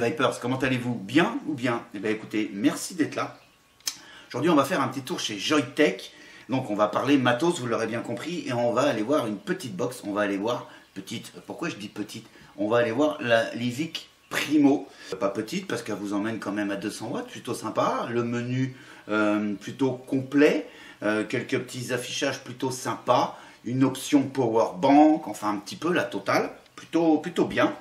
Vipers, comment allez-vous? Bien ou bien? Eh bien écoutez, merci d'être là. Aujourd'hui on va faire un petit tour chez Joyetech. Donc on va parler matos, vous l'aurez bien compris, et on va aller voir une petite box. On va aller voir, petite, pourquoi je dis petite? On va aller voir la Livic Primo. Pas petite parce qu'elle vous emmène quand même à 200 watts, plutôt sympa. Le menu plutôt complet, quelques petits affichages plutôt sympas. Une option power bank, enfin un petit peu la totale, plutôt bien.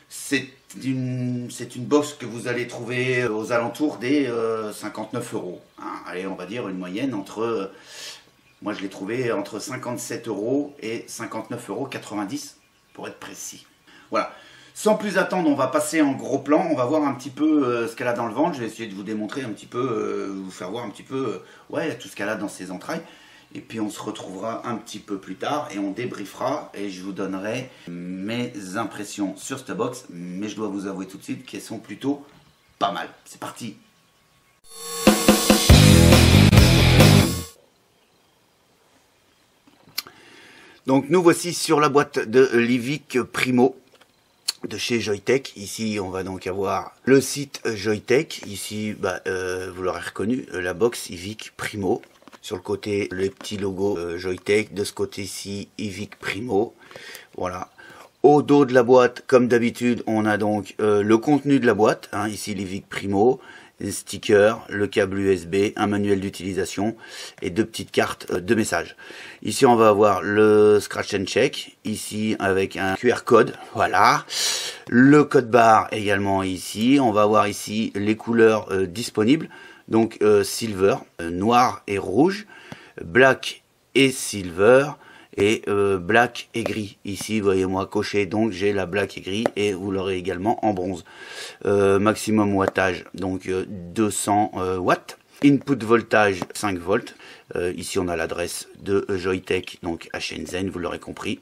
C'est une box que vous allez trouver aux alentours des 59 euros. Hein. Allez, on va dire une moyenne entre, moi je l'ai trouvé entre 57 euros et 59,90 € pour être précis. Voilà. Sans plus attendre, on va passer en gros plan, on va voir un petit peu ce qu'elle a dans le ventre. Je vais essayer de vous démontrer un petit peu, vous faire voir un petit peu ouais, tout ce qu'elle a dans ses entrailles. Et puis on se retrouvera un petit peu plus tard et on débriefera et je vous donnerai mes impressions sur cette box. Mais je dois vous avouer tout de suite qu'elles sont plutôt pas mal. C'est parti! Donc nous voici sur la boîte de Livic Primo de chez Joyetech. Ici on va donc avoir le site Joyetech. Ici vous l'aurez reconnu, la box Livic Primo. Sur le côté, le petit logo Joyetech. De ce côté-ci, Livic Primo. Voilà. Au dos de la boîte, comme d'habitude, on a donc le contenu de la boîte. Hein, ici, Livic Primo. Les stickers, le câble USB, un manuel d'utilisation et deux petites cartes de messages. Ici, on va avoir le scratch and check. Ici, avec un QR code. Voilà. Le code barre également ici. On va avoir ici les couleurs disponibles. Donc silver, noir et rouge, black et silver, et black et gris. Ici, voyez-moi coché, donc j'ai la black et gris, et vous l'aurez également en bronze. Maximum wattage, donc 200 watts. Input voltage 5 volts. Ici, on a l'adresse de Joyetech, donc à Shenzhen, vous l'aurez compris.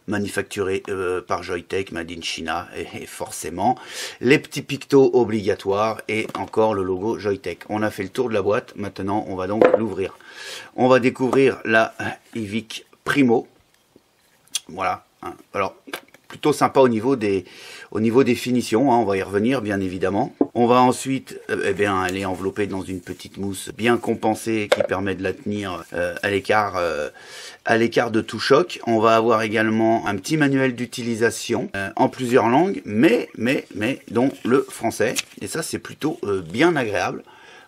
Manufacturé par Joyetech, made in China, et forcément les petits pictos obligatoires et encore le logo Joyetech. On a fait le tour de la boîte, maintenant on va donc l'ouvrir. On va découvrir la Livic Primo. Voilà, hein. Alors plutôt sympa au niveau des finitions, hein. On va y revenir bien évidemment. On va ensuite, elle est enveloppée dans une petite mousse bien compensée qui permet de la tenir à l'écart de tout choc. On va avoir également un petit manuel d'utilisation en plusieurs langues, mais dont le français. Et ça c'est plutôt bien agréable.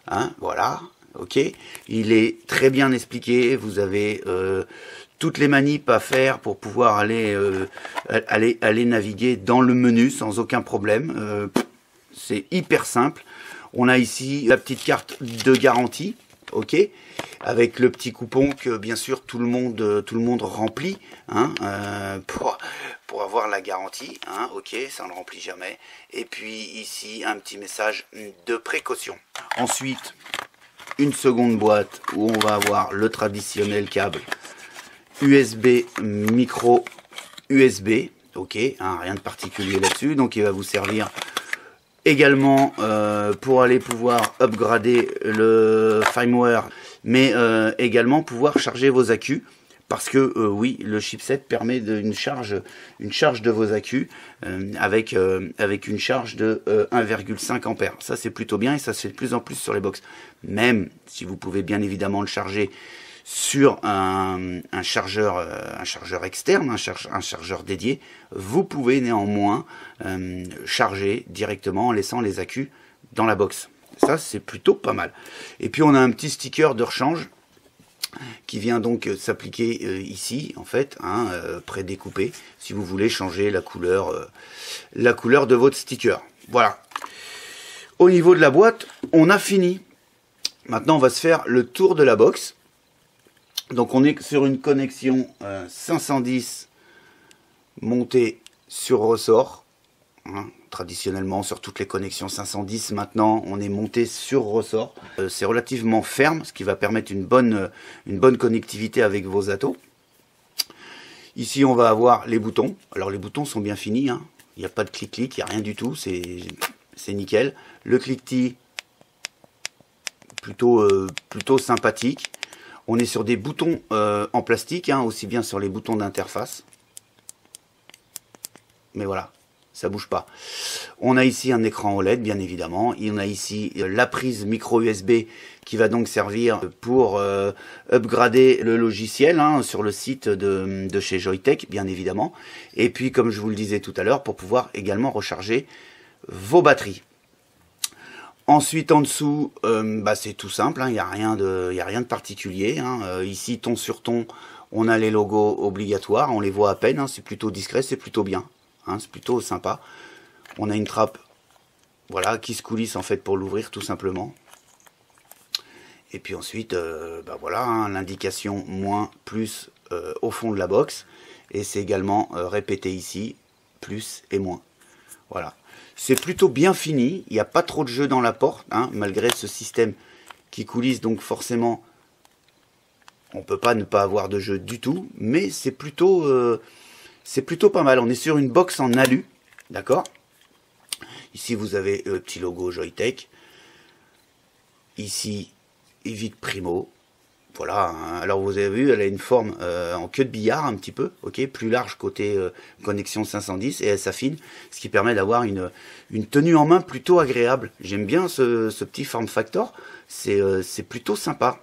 Hein, voilà, ok. Il est très bien expliqué. Vous avez toutes les manips à faire pour pouvoir aller naviguer dans le menu sans aucun problème. C'est hyper simple. On a ici la petite carte de garantie, ok, avec le petit coupon que bien sûr tout le monde remplit, hein, pour avoir la garantie, hein, ok, ça on ne remplit jamais. Et puis ici un petit message de précaution. Ensuite, une seconde boîte où on va avoir le traditionnel câble USB, micro USB, ok, hein, rien de particulier là-dessus, donc il va vous servir également pour aller pouvoir upgrader le firmware, mais également pouvoir charger vos accus, parce que oui, le chipset permet une charge de vos accus avec une charge de 1,5 ampères. Ça c'est plutôt bien et ça se fait de plus en plus sur les box. Même si vous pouvez bien évidemment le charger sur un chargeur externe, un chargeur dédié, vous pouvez néanmoins charger directement en laissant les accus dans la box. Ça c'est plutôt pas mal. Et puis on a un petit sticker de rechange qui vient donc s'appliquer ici en fait, hein, prédécoupé, si vous voulez changer la couleur de votre sticker. Voilà. Au niveau de la boîte, on a fini. Maintenant on va se faire le tour de la box. Donc on est sur une connexion 510 montée sur ressort. Hein, traditionnellement sur toutes les connexions 510, maintenant on est monté sur ressort. C'est relativement ferme, ce qui va permettre une bonne connectivité avec vos atos. Ici on va avoir les boutons. Alors les boutons sont bien finis, hein. Il n'y a pas de clic-clic, il n'y a rien du tout, c'est nickel. Le cliquetis plutôt sympathique. On est sur des boutons en plastique, hein, aussi bien sur les boutons d'interface. Mais voilà, ça bouge pas. On a ici un écran OLED, bien évidemment. Et on a ici la prise micro USB qui va donc servir pour upgrader le logiciel hein, sur le site de chez Joyetech, bien évidemment. Et puis, comme je vous le disais tout à l'heure, pour pouvoir également recharger vos batteries. Ensuite, en dessous, c'est tout simple, il n'y a rien de particulier. Hein. Ici, ton sur ton, on a les logos obligatoires, on les voit à peine, hein, c'est plutôt discret, c'est plutôt bien, hein, c'est plutôt sympa. On a une trappe, voilà, qui se coulisse en fait pour l'ouvrir tout simplement. Et puis ensuite, voilà, hein, l'indication moins, plus au fond de la box. Et c'est également répété ici, plus et moins. Voilà. C'est plutôt bien fini, il n'y a pas trop de jeu dans la porte, hein, malgré ce système qui coulisse, donc forcément, on ne peut pas ne pas avoir de jeu du tout, mais c'est plutôt pas mal. On est sur une box en alu, d'accord? Ici, vous avez le petit logo Joyetech. Ici, Livic Primo. Voilà, hein. Alors vous avez vu, elle a une forme en queue de billard un petit peu, ok, plus large côté connexion 510 et elle s'affine, ce qui permet d'avoir une tenue en main plutôt agréable. J'aime bien ce petit form factor, c'est plutôt sympa.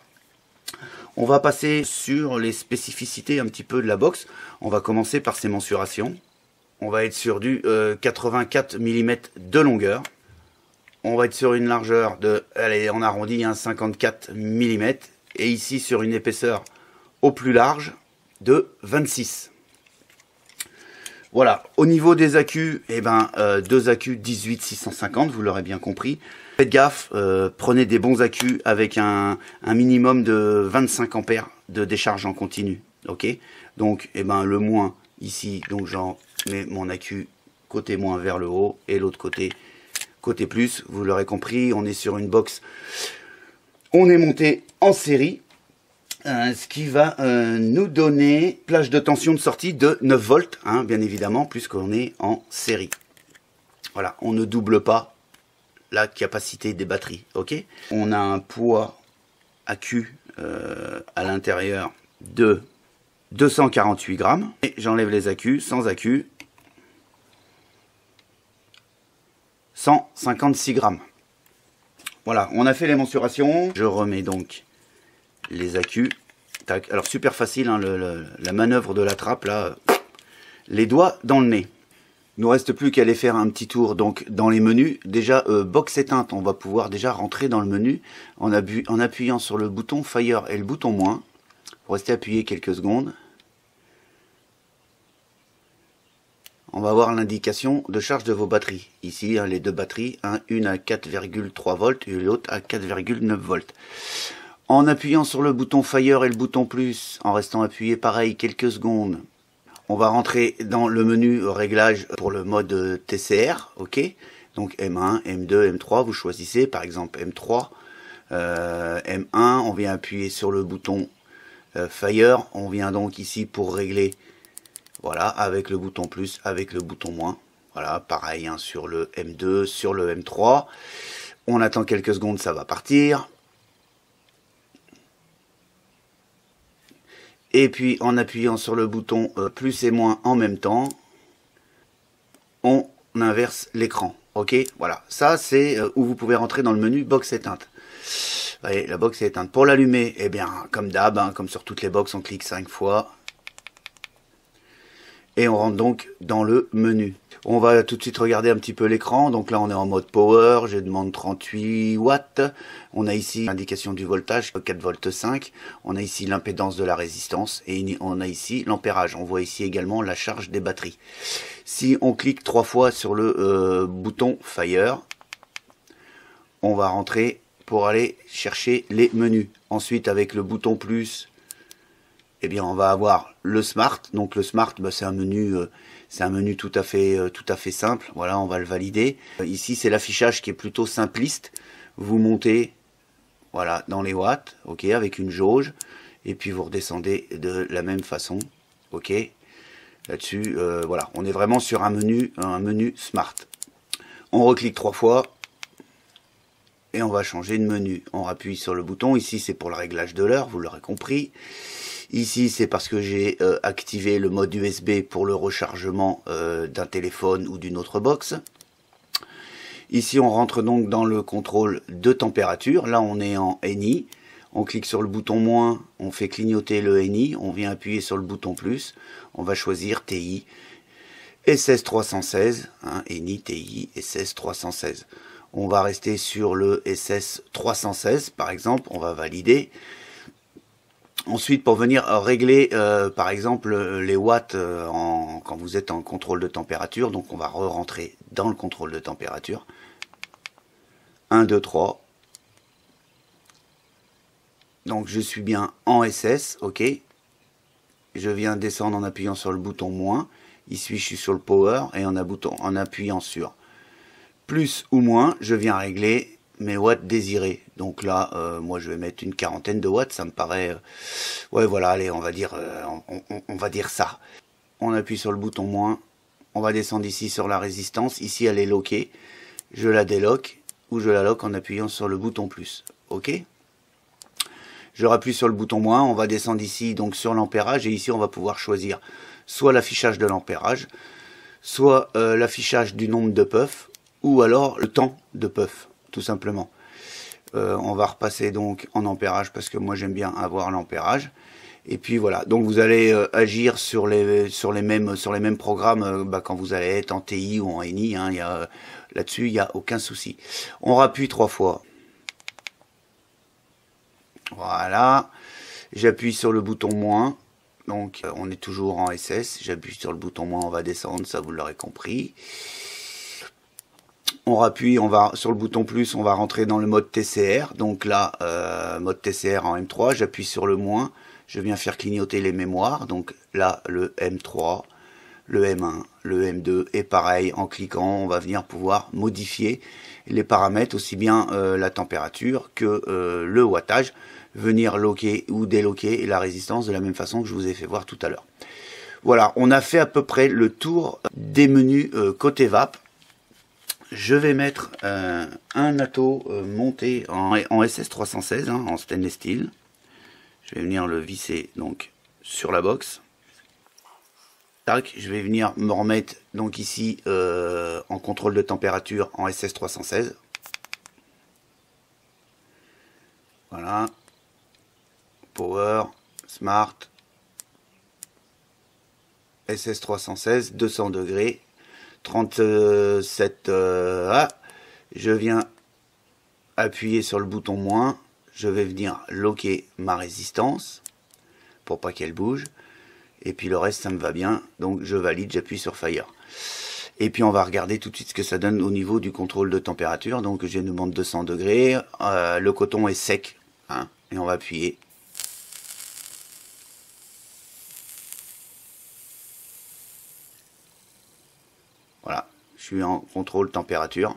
On va passer sur les spécificités un petit peu de la box. On va commencer par ses mensurations. On va être sur du 84 mm de longueur. On va être sur une largeur de, allez, on arrondit, hein, 54 mm. Et ici sur une épaisseur au plus large de 26. Voilà, au niveau des accus, deux accus 18-650, vous l'aurez bien compris. Faites gaffe, prenez des bons accus avec un minimum de 25 ampères de décharge en continu. Ok, donc le moins ici, donc j'en mets mon accu côté moins vers le haut et l'autre côté plus. Vous l'aurez compris, on est sur une box. On est monté en série, ce qui va nous donner plage de tension de sortie de 9 volts, hein, bien évidemment, puisqu'on est en série. Voilà, on ne double pas la capacité des batteries, ok? On a un poids accu à l'intérieur de 248 grammes. Et j'enlève les accus, sans accus, 156 grammes. Voilà, on a fait les mensurations. Je remets donc les accus. Tac. Alors super facile, hein, la manœuvre de la trappe là, les doigts dans le nez. Il nous reste plus qu'à aller faire un petit tour donc dans les menus. Déjà box éteinte, on va pouvoir déjà rentrer dans le menu en appuyant sur le bouton Fire et le bouton moins. Vous restez appuyé quelques secondes. On va voir l'indication de charge de vos batteries. Ici, hein, les deux batteries, hein, une à 4,3 volts et l'autre à 4,9 volts. En appuyant sur le bouton Fire et le bouton plus, en restant appuyé pareil quelques secondes, on va rentrer dans le menu réglage pour le mode TCR, ok. Donc M1, M2, M3, vous choisissez par exemple M3, M1, on vient appuyer sur le bouton Fire, on vient donc ici pour régler. Voilà, avec le bouton plus, avec le bouton moins. Voilà, pareil hein, sur le M2, sur le M3. On attend quelques secondes, ça va partir. Et puis, en appuyant sur le bouton plus et moins en même temps, on inverse l'écran. Ok, voilà. Ça, c'est où vous pouvez rentrer dans le menu box éteinte. Vous voyez, la box est éteinte. Pour l'allumer, eh bien, comme d'hab, hein, comme sur toutes les box, on clique 5 fois. Et on rentre donc dans le menu. On va tout de suite regarder un petit peu l'écran. Donc là, on est en mode power. Je demande 38 watts. On a ici l'indication du voltage, 4 volts 5. On a ici l'impédance de la résistance. Et on a ici l'ampérage. On voit ici également la charge des batteries. Si on clique 3 fois sur le bouton Fire, on va rentrer pour aller chercher les menus. Ensuite, avec le bouton plus, eh bien, on va avoir le Smart. Donc le Smart, c'est un menu tout à fait simple. Voilà, on va le valider. Ici, c'est l'affichage qui est plutôt simpliste. Vous montez, voilà, dans les watts, ok, avec une jauge, et puis vous redescendez de la même façon, ok. Là-dessus, voilà, on est vraiment sur un menu Smart. On reclique 3 fois. Et on va changer de menu. On appuie sur le bouton. Ici, c'est pour le réglage de l'heure, vous l'aurez compris. Ici, c'est parce que j'ai activé le mode USB pour le rechargement d'un téléphone ou d'une autre box. Ici, on rentre donc dans le contrôle de température. Là, on est en NI. On clique sur le bouton moins, on fait clignoter le NI. On vient appuyer sur le bouton plus. On va choisir TI SS316. NI, TI, SS316. On va rester sur le SS316, par exemple. On va valider. Ensuite, pour venir régler, par exemple, les watts quand vous êtes en contrôle de température, donc on va re-rentrer dans le contrôle de température. 1, 2, 3. Donc je suis bien en SS, ok. Je viens descendre en appuyant sur le bouton moins. Ici, je suis sur le power et en appuyant sur plus ou moins, je viens régler mes watts désirés. Donc là, moi je vais mettre une quarantaine de watts, ça me paraît... ouais voilà, allez, on va dire ça. On appuie sur le bouton moins, on va descendre ici sur la résistance, ici elle est loquée. Je la déloque ou je la loque en appuyant sur le bouton plus. Ok. Je rappuie sur le bouton moins, on va descendre ici donc sur l'ampérage et ici on va pouvoir choisir soit l'affichage de l'ampérage, soit l'affichage du nombre de puffs ou alors le temps de puff, tout simplement. On va repasser donc en ampérage parce que moi j'aime bien avoir l'ampérage. Et puis voilà, donc vous allez agir sur les mêmes programmes quand vous allez être en TI ou en NI. Hein, là-dessus, il n'y a aucun souci. On rappuie 3 fois. Voilà. J'appuie sur le bouton moins. Donc on est toujours en SS. J'appuie sur le bouton moins, on va descendre, ça vous l'aurez compris. On rappuie, on va sur le bouton plus, on va rentrer dans le mode TCR. Donc là, mode TCR en M3, j'appuie sur le moins. Je viens faire clignoter les mémoires, donc là le M3, le M1, le M2, et pareil, en cliquant, on va venir pouvoir modifier les paramètres, aussi bien la température que le wattage, venir loquer ou déloquer la résistance de la même façon que je vous ai fait voir tout à l'heure. Voilà, on a fait à peu près le tour des menus côté VAP. Je vais mettre un atto monté en SS316, en stainless steel. Je vais venir le visser donc sur la box. Tac, je vais venir me remettre donc ici en contrôle de température en SS316. Voilà. Power, Smart, SS316, 200 degrés, 37. Je viens appuyer sur le bouton moins. Je vais venir loquer ma résistance pour pas qu'elle bouge. Et puis le reste, ça me va bien. Donc je valide, j'appuie sur Fire. Et puis on va regarder tout de suite ce que ça donne au niveau du contrôle de température. Donc j'ai une demande 200 degrés. Le coton est sec. Et on va appuyer. Voilà. Je suis en contrôle température.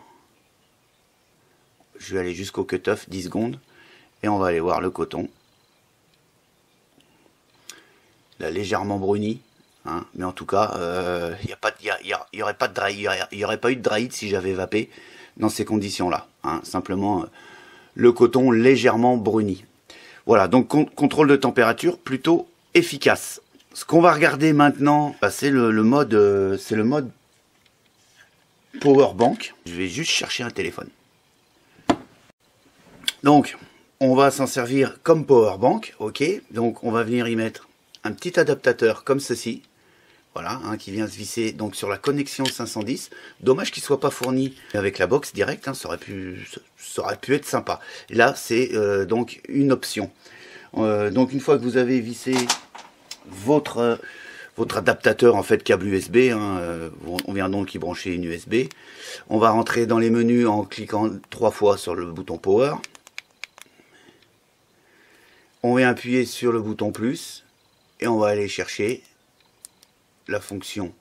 Je vais aller jusqu'au cut-off, 10 secondes. Et on va aller voir le coton. Là, légèrement bruni. Mais en tout cas, il n'y aurait pas de dry, il y aurait pas eu de dry si j'avais vapé dans ces conditions-là. Simplement, le coton légèrement bruni. Voilà, donc contrôle de température plutôt efficace. Ce qu'on va regarder maintenant, c'est le mode Power Bank. Je vais juste chercher un téléphone. Donc, on va s'en servir comme power bank, ok. Donc on va venir y mettre un petit adaptateur comme ceci, voilà, qui vient se visser donc sur la connexion 510. Dommage qu'il soit pas fourni avec la box direct, ça aurait pu être sympa. Et là c'est donc une option. Donc une fois que vous avez vissé votre adaptateur en fait câble USB, on vient donc y brancher une USB. On va rentrer dans les menus en cliquant 3 fois sur le bouton power. On va appuyer sur le bouton plus et on va aller chercher la fonction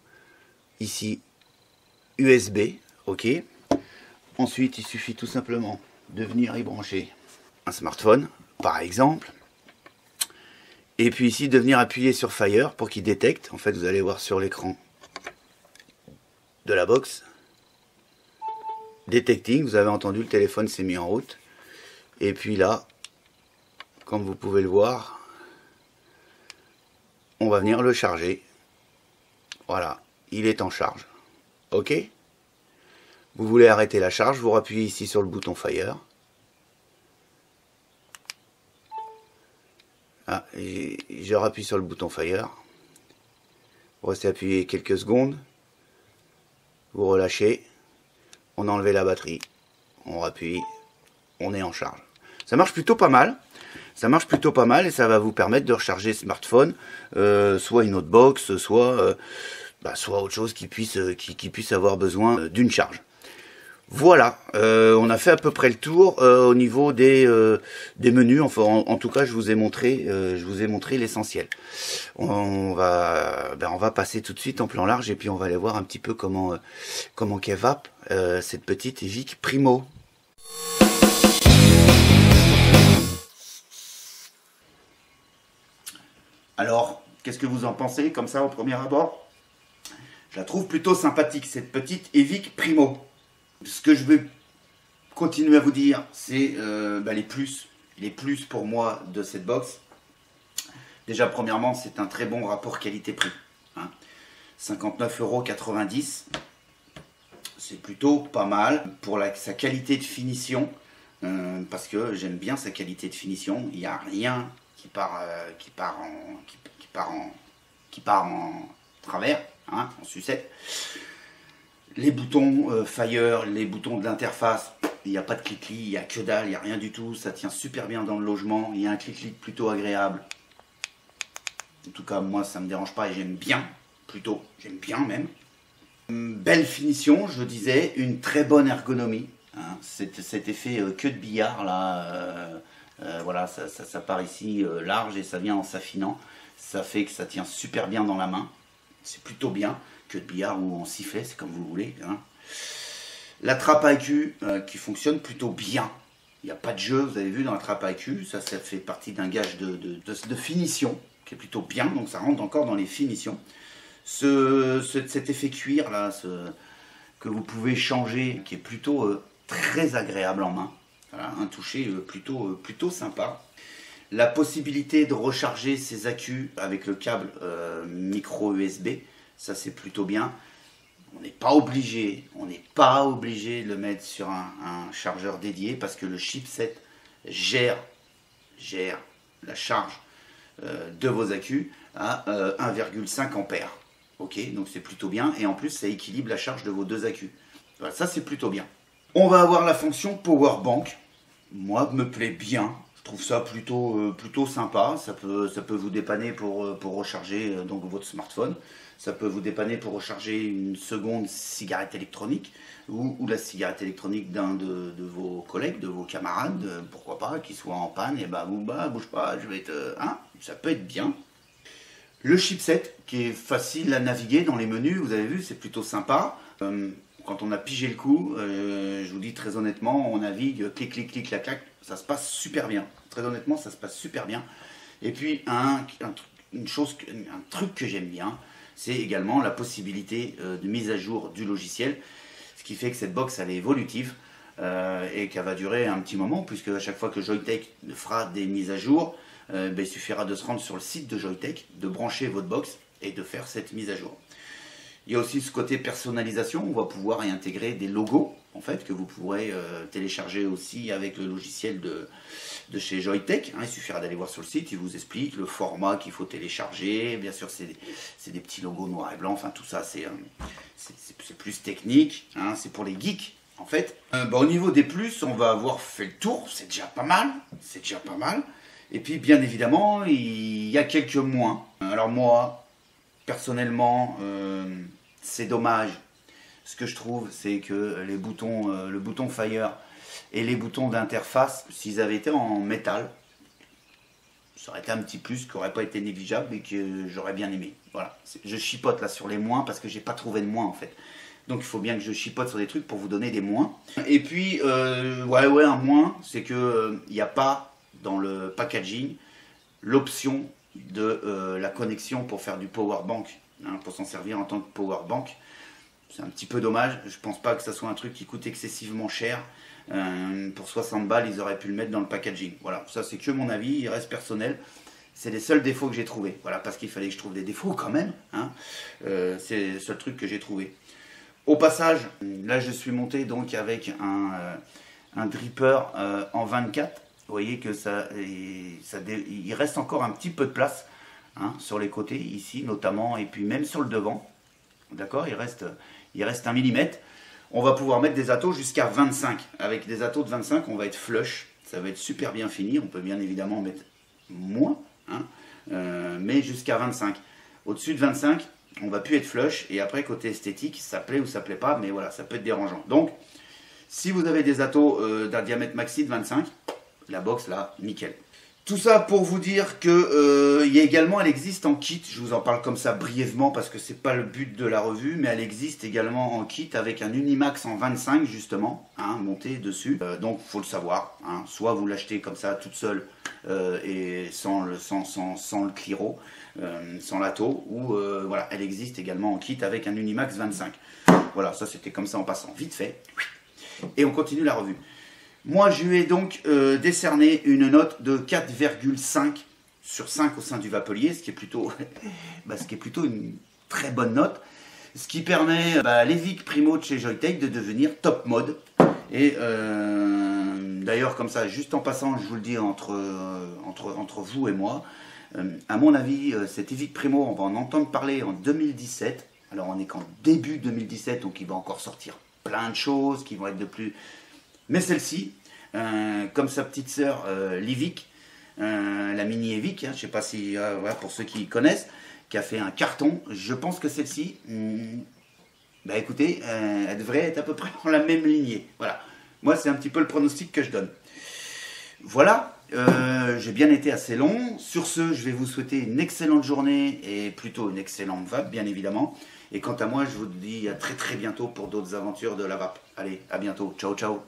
ici USB, ok. Ensuite, il suffit tout simplement de venir y brancher un smartphone, par exemple. Et puis ici, de venir appuyer sur Fire pour qu'il détecte. En fait, vous allez voir sur l'écran de la box. Detecting, vous avez entendu, le téléphone s'est mis en route. Et puis là, comme vous pouvez le voir, on va venir le charger. Voilà, il est en charge. Ok? Vous voulez arrêter la charge, vous appuyez ici sur le bouton Fire. Ah, je rappuie sur le bouton Fire. Vous restez appuyé quelques secondes. Vous relâchez. On a enlevé la batterie. On rappuie. On est en charge. Ça marche plutôt pas mal. Ça marche plutôt pas mal et ça va vous permettre de recharger smartphone, soit une autre box, soit autre chose qui puisse avoir besoin d'une charge. Voilà, on a fait à peu près le tour au niveau des menus. Enfin, en tout cas, je vous ai montré l'essentiel. On va passer tout de suite en plan large et puis on va aller voir un petit peu comment qu'elle vape cette petite Evic Primo. Alors, qu'est-ce que vous en pensez comme ça au premier abord? Je la trouve plutôt sympathique cette petite Evic Primo. Ce que je veux continuer à vous dire, c'est les plus pour moi de cette box. Déjà, premièrement, c'est un très bon rapport qualité-prix. Hein. 59,90 €. C'est plutôt pas mal pour sa qualité de finition. Parce que j'aime bien sa qualité de finition. Il n'y a rien qui part en travers, hein, en sucette. Les boutons Fire, les boutons de l'interface, il n'y a pas de clic-clic, il n'y a que dalle, il n'y a rien du tout. Ça tient super bien dans le logement. Il y a un clic-clic plutôt agréable. En tout cas, moi, ça ne me dérange pas et j'aime bien. Plutôt, j'aime bien même. Belle finition, je disais. Une très bonne ergonomie. Hein, cet effet queue de billard, là, voilà, ça part ici large et ça vient en s'affinant. Ça fait que ça tient super bien dans la main. C'est plutôt bien. Queue de billard ou en sifflet, c'est comme vous voulez. Hein. La trappe AQ qui fonctionne plutôt bien. Il n'y a pas de jeu, vous avez vu, dans la trappe AQ. Ça fait partie d'un gage de finition qui est plutôt bien. Donc ça rentre encore dans les finitions. Cet effet cuir là, que vous pouvez changer, qui est plutôt très agréable en main. Voilà, un toucher plutôt sympa. La possibilité de recharger ces accus avec le câble micro USB, ça c'est plutôt bien. On n'est pas obligé de le mettre sur un chargeur dédié parce que le chipset gère la charge de vos accus à 1,5 ampères. Ok, donc c'est plutôt bien et en plus ça équilibre la charge de vos deux accus. Voilà, ça c'est plutôt bien. On va avoir la fonction Power Bank. Moi, me plaît bien. Je trouve ça plutôt sympa. Ça peut vous dépanner pour recharger donc votre smartphone. Ça peut vous dépanner pour recharger une seconde cigarette électronique ou la cigarette électronique d'un de vos collègues, de vos camarades, pourquoi pas, qui soit en panne. Et bouge pas, je vais te... Hein, ça peut être bien. Le chipset qui est facile à naviguer dans les menus, vous avez vu, c'est plutôt sympa. Quand on a pigé le coup, je vous dis très honnêtement, on navigue, clic, clic, clic, clac, clac, ça se passe super bien. Très honnêtement, ça se passe super bien. Et puis, un truc que j'aime bien, c'est également la possibilité de mise à jour du logiciel. Ce qui fait que cette box, elle est évolutive et qu'elle va durer un petit moment, puisque à chaque fois que Joyetech fera des mises à jour, il suffira de se rendre sur le site de Joyetech, de brancher votre box et de faire cette mise à jour. Il y a aussi ce côté personnalisation, on va pouvoir y intégrer des logos en fait, que vous pourrez télécharger aussi avec le logiciel de chez Joyetech. Hein, il suffira d'aller voir sur le site, il vous explique le format qu'il faut télécharger. Bien sûr, c'est des petits logos noirs et blancs, enfin tout ça c'est plus technique, hein, c'est pour les geeks en fait. Au niveau des plus, on va avoir fait le tour, c'est déjà pas mal, Et puis bien évidemment, il y a quelques moins. Alors moi, personnellement, c'est dommage. Ce que je trouve, c'est que le bouton Fire et les boutons d'interface, s'ils avaient été en métal, ça aurait été un petit plus qui n'aurait pas été négligeable et que j'aurais bien aimé. Voilà, je chipote là sur les moins parce que j'ai pas trouvé de moins en fait. Donc il faut bien que je chipote sur des trucs pour vous donner des moins. Et puis, un moins, c'est que il n'y a pas dans le packaging l'option de la connexion pour faire du power bank, hein, pour s'en servir en tant que power bank. C'est un petit peu dommage, je pense pas que ça soit un truc qui coûte excessivement cher. Pour 60 balles, ils auraient pu le mettre dans le packaging. Voilà, ça c'est que mon avis, il reste personnel. C'est les seuls défauts que j'ai trouvés. Voilà, parce qu'il fallait que je trouve des défauts quand même. Hein. C'est le seul truc que j'ai trouvé. Au passage, là je suis monté donc avec un dripper en 24. Vous voyez que il reste encore un petit peu de place hein, sur les côtés, ici notamment, et puis même sur le devant. D'accord, il reste 1 mm. On va pouvoir mettre des atos jusqu'à 25. Avec des atos de 25, on va être flush. Ça va être super bien fini. On peut bien évidemment mettre moins, hein, mais jusqu'à 25. Au-dessus de 25, on va plus être flush. Et après, côté esthétique, ça plaît ou ça plaît pas, mais voilà, ça peut être dérangeant. Donc, si vous avez des atos d'un diamètre maxi de 25, la box là, nickel. Tout ça pour vous dire que elle existe en kit. Je vous en parle comme ça brièvement parce que c'est pas le but de la revue, mais elle existe également en kit avec un Unimax en 25 justement, hein, monté dessus. Donc faut le savoir. Hein, soit vous l'achetez comme ça toute seule et sans le Cliro, sans l'Ato, ou voilà, elle existe également en kit avec un Unimax 25. Voilà, ça c'était comme ça en passant vite fait. Et on continue la revue. Moi, je lui ai donc décerné une note de 4,5 sur 5 au sein du Vapelier, ce qui est plutôt, une très bonne note. Ce qui permet à l'Evic Primo de chez Joyetech de devenir top mode. Et d'ailleurs, comme ça, juste en passant, je vous le dis entre vous et moi, à mon avis, cet Evic Primo, on va en entendre parler en 2017. Alors, on n'est qu'en début 2017, donc il va encore sortir plein de choses qui vont être de plus... Mais celle-ci, comme sa petite sœur l'Evic, la mini Evic, hein, je ne sais pas si, voilà, pour ceux qui connaissent, qui a fait un carton, je pense que celle-ci, écoutez, elle devrait être à peu près dans la même lignée. Voilà, moi c'est un petit peu le pronostic que je donne. Voilà, j'ai bien été assez long. Sur ce, je vais vous souhaiter une excellente journée et plutôt une excellente vape, bien évidemment. Et quant à moi, je vous dis à très très bientôt pour d'autres aventures de la vape. Allez, à bientôt. Ciao, ciao.